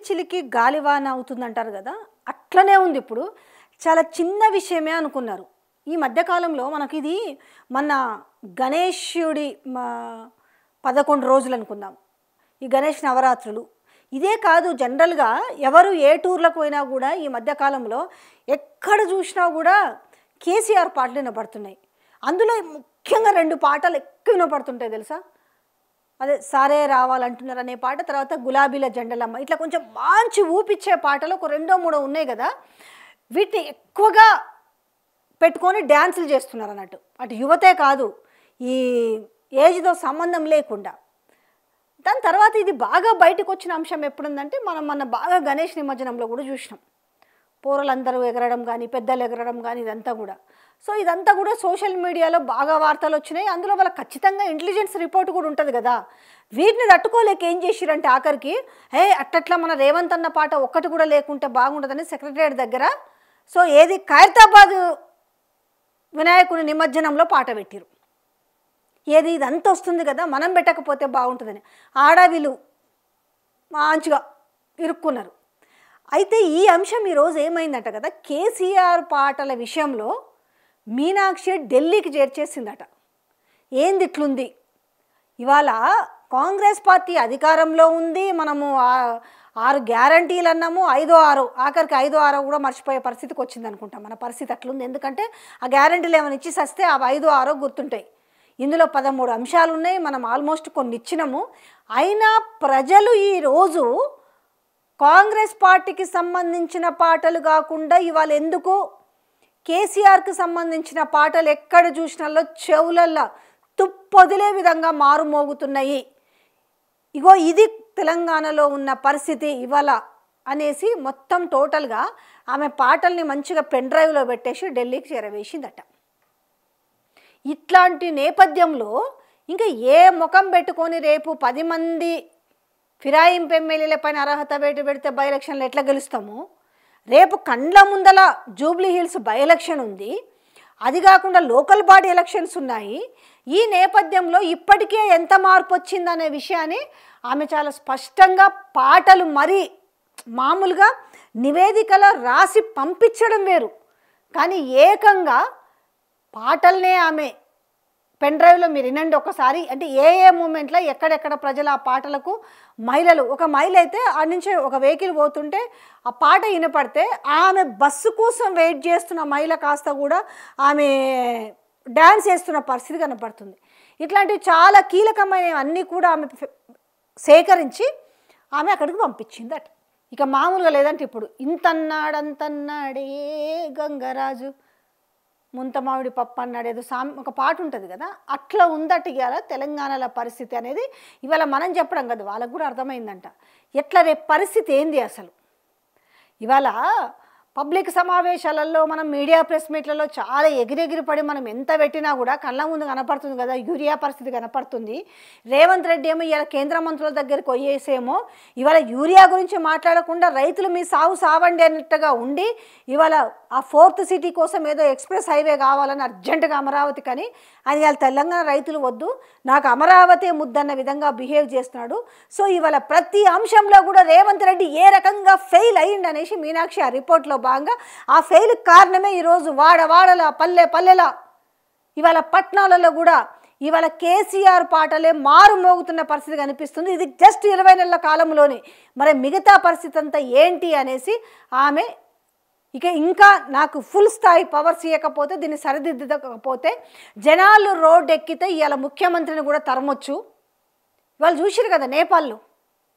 చిలికి గాలివాన అవుతుందంటారు కదా, అట్లనే ఉంది. ఇప్పుడు చాలా చిన్న విషయమే అనుకున్నారు. ఈ మధ్యకాలంలో మనకి ఇది మన గణేశుడి 11 రోజులు అనుకుందాం, ఈ గణేష్ నవరాత్రులు. ఇదే కాదు, జనరల్గా ఎవరు ఏ టూర్లకు పోయినా కూడా ఈ మధ్యకాలంలో ఎక్కడ చూసినా కూడా కేసీఆర్ పాటలు వినపడుతున్నాయి. అందులో ముఖ్యంగా 2 పాటలు ఎక్కువ వినపడుతుంటాయి తెలుసా. అదే సారే రావాలంటున్నారు అనే పాట, తర్వాత గులాబీల జెండలమ్మ. ఇట్లా కొంచెం మంచి ఊపిచ్చే పాటలు ఒక 2-3 ఉన్నాయి కదా, వీటిని ఎక్కువగా పెట్టుకొని డ్యాన్సులు చేస్తున్నారు అన్నట్టు. అటు యువతే కాదు, ఈ ఏజ్తో సంబంధం లేకుండా. దాని తర్వాత ఇది బాగా బయటకు వచ్చిన అంశం ఎప్పుడుందంటే, మన బాగా గణేష్ నిమజ్జనంలో కూడా చూసినాం. పోరలందరూ ఎగరడం కానీ, పెద్దలు ఎగరడం కానీ, ఇదంతా కూడా. సో ఇదంతా కూడా సోషల్ మీడియాలో బాగా వార్తలు వచ్చినాయి. అందులో వాళ్ళకి ఖచ్చితంగా ఇంటెలిజెన్స్ రిపోర్ట్ కూడా ఉంటుంది కదా. వీటిని తట్టుకోలేక ఏం చేసిరంటే ఆఖరికి, అట్టట్లా మన రేవంత్ అన్న పాట ఒక్కటి కూడా లేకుంటే బాగుంటుందని సెక్రటరియట్ దగ్గర సో ఏది ఖైరతాబాద్ వినాయకుని నిమజ్జనంలో పాట పెట్టిరు. ఏది ఇదంతా వస్తుంది కదా, మనం పెట్టకపోతే బాగుంటుందని ఆడవిలు మంచిగా ఇరుక్కున్నారు. అయితే ఈ అంశం ఈరోజు ఏమైందట కదా, కేసీఆర్ పాటల విషయంలో మీనాక్షి ఢిల్లీకి చేర్చేసిందట. ఏంది ఇట్లుంది, ఇవాళ కాంగ్రెస్ పార్టీ అధికారంలో ఉంది, మనము 6 గ్యారంటీలు అన్నాము, 5-6 ఆఖరికి 5-6 కూడా మర్చిపోయే పరిస్థితికి వచ్చింది అనుకుంటాం. మన పరిస్థితి అట్లుంది. ఎందుకంటే ఆ గ్యారంటీలు ఏమైనా ఇచ్చి సస్తే ఆ 5-6 గుర్తుంటాయి. ఇందులో 13 అంశాలు ఉన్నాయి, మనం ఆల్మోస్ట్ కొన్ని ఇచ్చినాము. అయినా ప్రజలు ఈరోజు కాంగ్రెస్ పార్టీకి సంబంధించిన పాటలు కాకుండా ఇవాళ ఎందుకు కేసీఆర్కి సంబంధించిన పాటలు ఎక్కడ చూసినాలో చెవులల్లో తుప్పొదిలే విధంగా మారుమోగుతున్నాయి. ఇగో ఇది తెలంగాణలో ఉన్న పరిస్థితి ఇవాళ అనేసి మొత్తం టోటల్గా ఆమె పాటల్ని మంచిగా పెన్ డ్రైవ్లో పెట్టేసి ఢిల్లీకి చేరవేసిందట. ఇట్లాంటి నేపథ్యంలో ఇంకా ఏ ముఖం పెట్టుకొని రేపు 10 మంది ఫిరాయింపు ఎమ్మెల్యేల పైన అర్హత వేటు పెడితే బై ఎలక్షన్లు ఎట్లా గెలుస్తాము, రేపు కండ్ల ముందల జూబ్లీ హిల్స్ బై ఎలక్షన్ ఉంది, అది కాకుండా లోకల్ బాడీ ఎలక్షన్స్ ఉన్నాయి. ఈ నేపథ్యంలో ఇప్పటికే ఎంత మార్పు వచ్చిందనే విషయాన్ని ఆమె చాలా స్పష్టంగా పాటలు మరీ మామూలుగా నివేదికలో రాసి పంపించడం వేరు, కానీ ఏకంగా పాటల్నే ఆమె పెన్ డ్రైవ్లో మీరు వినండి ఒకసారి. అంటే ఏ మూమెంట్లో ఎక్కడెక్కడ ప్రజలు ఆ పాటలకు మహిళలు, ఒక మహిళ అయితే ఆడ నుంచి ఒక వెహికల్ పోతుంటే ఆ పాట వినపడితే ఆమె బస్సు కోసం వెయిట్ చేస్తున్న మహిళ కాస్త కూడా ఆమె డ్యాన్స్ చేస్తున్న పరిస్థితి కనపడుతుంది. ఇట్లాంటివి చాలా కీలకమైనవి అన్నీ కూడా ఆమె సేకరించి ఆమె అక్కడికి పంపించిందట. ఇక మామూలుగా లేదంటే ఇప్పుడు ఇంతన్నాడంతన్నాడే గంగరాజు ముంతమావిడి పప్పు అన్నాడు, ఏదో ఒక పాట ఉంటుంది కదా, అట్లా ఉందట ఇవాళ తెలంగాణలో పరిస్థితి అనేది. ఇవాళ మనం చెప్పడం కదా, వాళ్ళకు కూడా అర్థమైందంట ఎట్లా రేపు పరిస్థితి ఏంది అసలు. ఇవాళ పబ్లిక్ సమావేశాలలో మనం మీడియా ప్రెస్ మీట్లలో చాలా ఎగిరెగిరి పడి మనం ఎంత పెట్టినా కూడా కళ్ళ ముందు కనపడుతుంది కదా, యూరియా పరిస్థితి కనపడుతుంది. రేవంత్ రెడ్డి ఏమో ఇవాళ కేంద్ర మంత్రుల దగ్గరికి పోయేసేమో ఇవాళ యూరియా గురించి మాట్లాడకుండా రైతులు మీ సావండి అన్నట్టుగా ఉండి ఇవాళ ఆ 4th సిటీ కోసం ఏదో ఎక్స్ప్రెస్ హైవే కావాలని అర్జెంటుగా అమరావతి కానీ అది ఇవాళ తెలంగాణ రైతులు వద్దు, నాకు అమరావతి ముద్దన్న విధంగా బిహేవ్ చేస్తున్నాడు. సో ఇవాళ ప్రతి అంశంలో కూడా రేవంత్ రెడ్డి ఏ రకంగా ఫెయిల్ అయ్యింది అనేసి మీనాక్షి ఆ రిపోర్ట్లో భాగంగా ఆ ఫెయిల్ కారణమే ఈరోజు వాడవాడల పల్లెల ఇవాళ పట్టణాలలో కూడా ఇవాళ కేసీఆర్ పాటలే మారు మోగుతున్న పరిస్థితి కనిపిస్తుంది. ఇది జస్ట్ 20 నెలల కాలంలోనే. మరి మిగతా పరిస్థితి అంతా ఏంటి అనేసి ఆమె ఇంకా నాకు ఫుల్ స్థాయి పవర్స్ ఇవ్వకపోతే, దీన్ని సరిదిద్దకపోతే జనాలు రోడ్డు ఎక్కితే ఇవాళ ముఖ్యమంత్రిని కూడా తరమొచ్చు. ఇవాళ చూసిరు కదా నేపాల్లో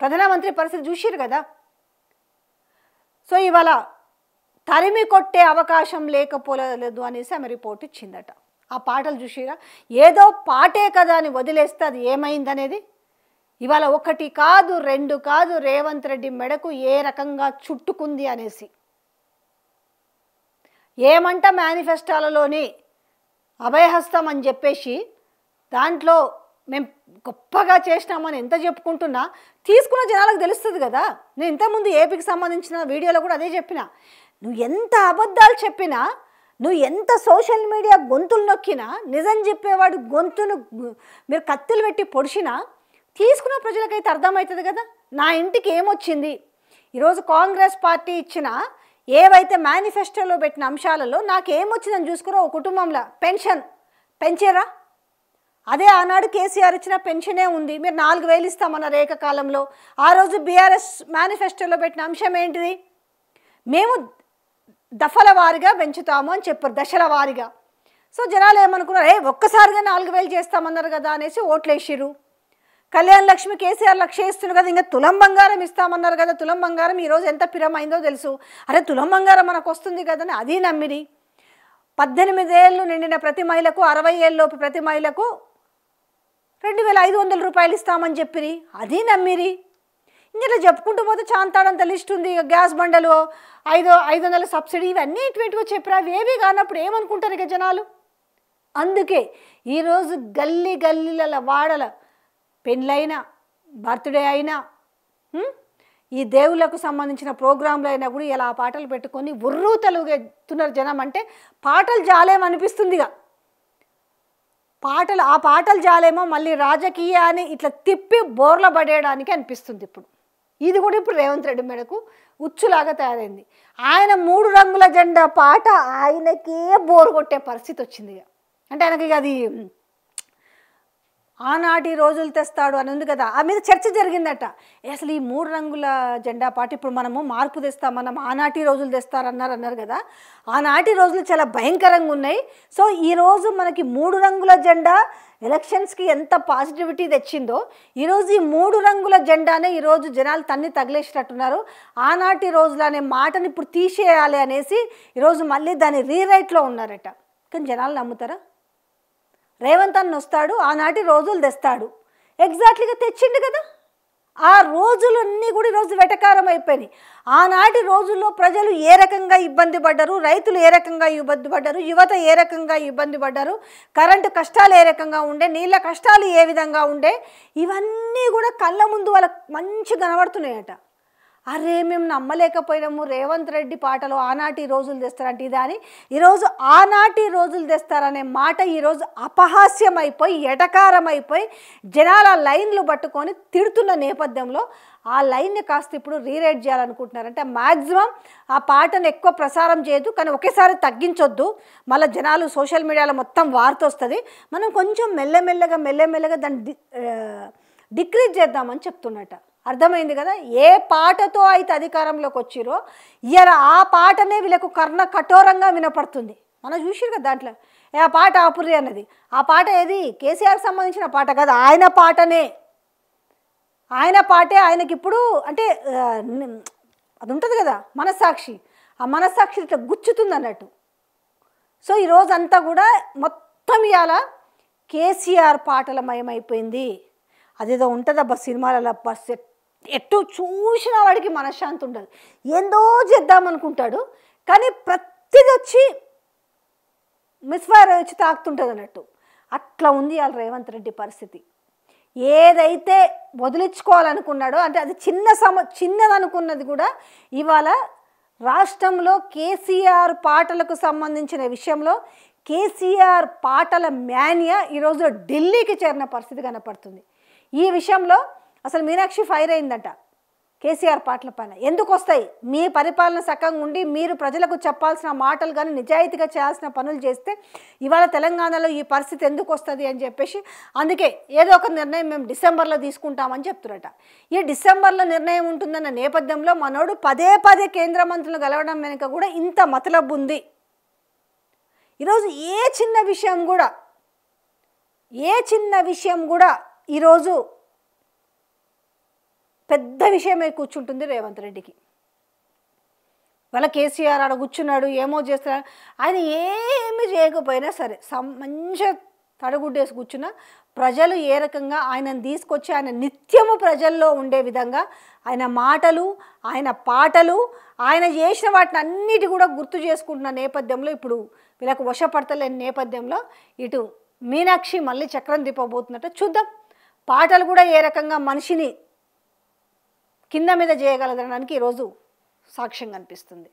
ప్రధానమంత్రి పరిస్థితి చూసిరు కదా. సో ఇవాళ తరిమి కొట్టే అవకాశం లేకపోలేదు అనేసి ఆమె రిపోర్ట్ ఇచ్చిందట. ఆ పాటలు చూసిరా, ఏదో పాటే కదా అని వదిలేస్తే అది ఏమైందనేది ఇవాళ 1 కాదు 2 కాదు రేవంత్ రెడ్డి మెడకు ఏ రకంగా చుట్టుకుంది అనేసి. ఏమంట మేనిఫెస్టోలలోని అభయహస్తం అని చెప్పేసి దాంట్లో మేము గొప్పగా చేసినామని ఎంత చెప్పుకుంటున్నా తీసుకున్న జనాలకు తెలుస్తుంది కదా. నేను ఇంతకుముందు ఏపీకి సంబంధించిన వీడియోలో కూడా అదే చెప్పిన, నువ్వు ఎంత అబద్ధాలు చెప్పినా, నువ్వు ఎంత సోషల్ మీడియా గొంతులు నొక్కినా, నిజం చెప్పేవాడు గొంతును మీరు కత్తులు పెట్టి పొడిచినా తీసుకున్న ప్రజలకైతే అర్థమవుతుంది కదా. నా ఇంటికి ఏమొచ్చింది, ఈరోజు కాంగ్రెస్ పార్టీ ఇచ్చిన ఏవైతే మేనిఫెస్టోలో పెట్టిన అంశాలలో నాకేమొచ్చిందని చూసుకుని ఒక కుటుంబంలో పెన్షన్ పెంచారా? అదే ఆనాడు కేసీఆర్ ఇచ్చిన పెన్షనే ఉంది. మీరు 4000 ఇస్తామన్నారు ఏకకాలంలో. ఆ రోజు బీఆర్ఎస్ మేనిఫెస్టోలో పెట్టిన అంశం ఏంటిది? మేము దఫల వారీగా పెంచుతాము అని చెప్పారు, దశల వారీగా. సో జనాలు ఏమనుకున్నారు, ఒక్కసారిగా 4000 చేస్తామన్నారు కదా అనేసి ఓట్లేసిరు. కళ్యాణ్ లక్ష్మి కేసీఆర్ 1,00,000 ఇస్తున్నారు కదా, ఇంకా తులం బంగారం ఇస్తామన్నారు కదా, తులం బంగారం ఈరోజు ఎంత పిరమైందో తెలుసు. అరే తులం బంగారం మనకు వస్తుంది కదని అది నమ్మిరి. 18 ఏళ్ళు నిండిన ప్రతి మహిళకు, 60 ఏళ్ళలోపు ప్రతి మహిళకు 2,500 రూపాయలు ఇస్తామని చెప్పిరి, అది నమ్మిరి. ఇందులో చెప్పుకుంటూ పోతే చాంతాడంత లిస్ట్ ఉంది. గ్యాస్ బండలు 500 సబ్సిడీ ఇవన్నీ ఇటువంటివి చెప్పారు. అవి ఏవి కానప్పుడు ఏమనుకుంటారు ఇక జనాలు? అందుకే ఈరోజు గల్లీ గల్లీల వాడల పెళ్ళైనా బర్త్డే అయినా ఈ దేవుళ్ళకు సంబంధించిన ప్రోగ్రాంలు అయినా కూడా ఇలా ఆ పాటలు పెట్టుకొని ఉర్రూ తెలుగుతున్నారు జనం. అంటే పాటలు జాలేమనిపిస్తుందిగా, ఆ పాటలు జాలేమో మళ్ళీ రాజకీయాన్ని ఇట్లా తిప్పి బోర్ల పడేయడానికి అనిపిస్తుంది. ఇది కూడా ఇప్పుడు రేవంత్ రెడ్డి మేడకు ఉచ్చులాగా తయారైంది. ఆయన 3 రంగుల జెండా పాట ఆయనకే బోరు కొట్టే పరిస్థితి వచ్చింది. అంటే ఆయనకి అది ఆనాటి రోజులు తెస్తాడు అని ఉంది కదా, ఆ మీద చర్చ జరిగిందట. అసలు ఈ 3 రంగుల జెండా పాట ఇప్పుడు మనము మార్పు తెస్తాం, మనం ఆనాటి రోజులు తెస్తారన్నారు కదా. ఆనాటి రోజులు చాలా భయంకరంగా ఉన్నాయి. సో ఈరోజు మనకి 3 రంగుల జెండా ఎలక్షన్స్కి ఎంత పాజిటివిటీ తెచ్చిందో, ఈరోజు ఈ 3 రంగుల జెండానే ఈరోజు జనాలు తన్ని తగిలేసేటట్టున్నారు. ఆనాటి రోజులు అనే మాటని ఇప్పుడు తీసేయాలి అనేసి ఈరోజు మళ్ళీ దాని రీరైట్లో ఉన్నారట. కానీ జనాలు నమ్ముతారా? రేవంత్ అన్న వస్తాడు, ఆనాటి రోజులు తెస్తాడు, ఎగ్జాక్ట్లీగా తెచ్చిండు కదా. ఆ రోజులన్నీ కూడా ఈరోజు వెటకారం అయిపోయినాయి. ఆనాటి రోజుల్లో ప్రజలు ఏ రకంగా ఇబ్బంది పడ్డారు, రైతులు ఏ రకంగా ఇబ్బంది పడ్డారు, యువత ఏ రకంగా ఇబ్బంది పడ్డారు, కరెంటు కష్టాలు ఏ రకంగా ఉండే, నీళ్ళ కష్టాలు ఏ విధంగా ఉండే, ఇవన్నీ కూడా కళ్ళ ముందు వాళ్ళకి మంచి కనబడుతున్నాయట. అరే మేము నమ్మలేకపోయినాము, రేవంత్ రెడ్డి పాటలో ఆనాటి రోజులు తెస్తారంటే ఇదా అని. ఈరోజు ఆనాటి రోజులు తెస్తారనే మాట ఈరోజు అపహాస్యం అయిపోయి ఎటకారం అయిపోయి జనాల లైన్లు పట్టుకొని తిడుతున్న నేపథ్యంలో ఆ లైన్ని కాస్త ఇప్పుడు రీరైట్ చేయాలనుకుంటున్నారంటే మ్యాక్సిమం ఆ పాటను ఎక్కువ ప్రసారం చేయొద్దు, కానీ ఒకేసారి తగ్గించొద్దు. మళ్ళీ జనాలు సోషల్ మీడియాలో మొత్తం వార్త వస్తుంది. మనం కొంచెం మెల్లమెల్లగా దాన్ని డిక్రీజ్ చేద్దామని చెప్తున్నట్ట. అర్థమైంది కదా. ఏ పాటతో అయితే అధికారంలోకి వచ్చిరో ఇలా ఆ పాటనే వీళ్ళకు కర్ణ కఠోరంగా వినపడుతుంది. మనం చూసిరు కదా దాంట్లో ఆ పాట ఆపుర్రి అన్నది. ఆ పాట ఏది? కేసీఆర్కి సంబంధించిన పాట కదా, ఆయన పాటనే, ఆయన పాటే ఆయనకి ఇప్పుడు అంటే అది ఉంటుంది కదా మనస్సాక్షి, ఆ మనస్సాక్షి ఇట్లా గుచ్చుతుంది అన్నట్టు. సో ఈరోజంతా కూడా మొత్తం ఇవాళ కేసీఆర్ పాటల మయమైపోయింది. అదేదో ఉంటుందబ్బా సినిమాలలో, బస్ ఎటు చూసిన వాడికి మనశ్శాంతి ఉండదు, ఏందో చేద్దామనుకుంటాడు కానీ ప్రతిది వచ్చి మిస్ఫైర్ వచ్చి తాకుతుంటుంది అన్నట్టు. అట్లా ఉంది ఇవాళ రేవంత్ రెడ్డి పరిస్థితి. ఏదైతే వదిలించుకోవాలనుకున్నాడో అంటే అది చిన్నదనుకున్నది కూడా ఇవాళ రాష్ట్రంలో కేసీఆర్ పాటలకు సంబంధించిన విషయంలో కేసీఆర్ పాటల మేనియా ఈరోజు ఢిల్లీకి చేరిన పరిస్థితి కనపడుతుంది. ఈ విషయంలో అసలు మీనాక్షి ఫైర్ అయిందట కేసీఆర్ పాటల పైన. ఎందుకు వస్తాయి? మీ పరిపాలన సకంగా ఉండి మీరు ప్రజలకు చెప్పాల్సిన మాటలు కానీ నిజాయితీగా చేయాల్సిన పనులు చేస్తే ఇవాళ తెలంగాణలో ఈ పరిస్థితి ఎందుకు వస్తుంది అని చెప్పేసి అందుకే ఏదో ఒక నిర్ణయం మేము డిసెంబర్లో తీసుకుంటామని చెప్తున్నట. ఈ డిసెంబర్లో నిర్ణయం ఉంటుందన్న నేపథ్యంలో మనోడు పదే కేంద్ర మంత్రులు కలవడం వెనుక కూడా ఇంత మతలబు ఉంది. ఈరోజు ఏ చిన్న విషయం కూడా ఈరోజు పెద్ద విషయమే కూర్చుంటుంది రేవంత్ రెడ్డికి. వాళ్ళ కేసీఆర్ ఆడ కూర్చున్నాడు, ఏమో చేస్తున్నాడు, ఆయన ఏమి చేయకపోయినా సరే మంచిగా తడగుడ్డేసి కూర్చున్నా ప్రజలు ఏ రకంగా ఆయనను తీసుకొచ్చి ఆయన నిత్యము ప్రజల్లో ఉండే విధంగా ఆయన మాటలు, ఆయన పాటలు, ఆయన చేసిన వాటిని అన్నిటి కూడా గుర్తు చేసుకుంటున్న నేపథ్యంలో ఇప్పుడు వీళ్ళకు వశపడతలేని నేపథ్యంలో ఇటు మీనాక్షి మళ్ళీ చక్రం తిప్పబోతున్నట్టు చూద్దాం. పాటలు కూడా ఏ రకంగా మనిషిని కింద మీద చేయగలదనడానికి ఈరోజు సాక్ష్యం కనిపిస్తుంది.